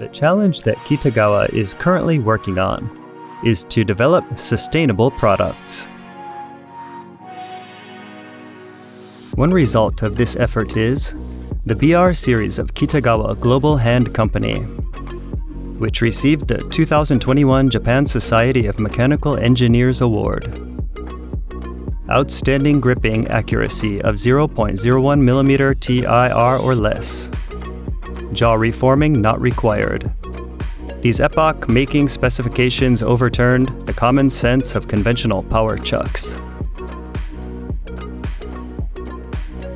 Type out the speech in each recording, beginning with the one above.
The challenge that Kitagawa is currently working on is to develop sustainable products. One result of this effort is the BR series of Kitagawa Global Hand Company, which received the 2021 Japan Society of Mechanical Engineers Award. Outstanding gripping accuracy of 0.01 mm TIR or less. Jaw reforming not required. These epoch-making specifications overturned the common sense of conventional power chucks.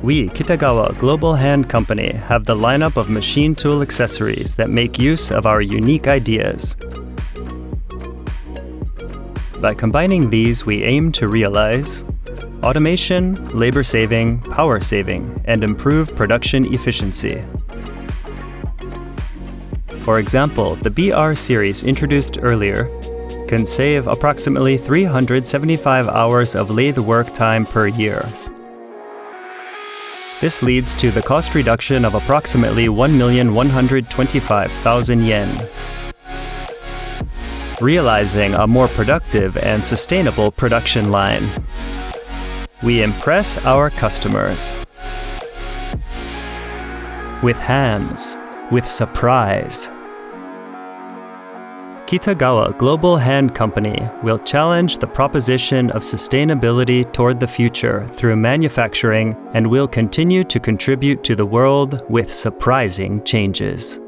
We, Kitagawa Global Hand Company, have the lineup of machine tool accessories that make use of our unique ideas. By combining these, we aim to realize automation, labor-saving, power-saving, and improve production efficiency. For example, the BR series introduced earlier can save approximately 375 hours of lathe work time per year. This leads to the cost reduction of approximately 1,125,000 yen. Realizing a more productive and sustainable production line. We impress our customers. With hands, with surprise. Kitagawa Global Hand Company will challenge the proposition of sustainability toward the future through manufacturing and will continue to contribute to the world with surprising changes.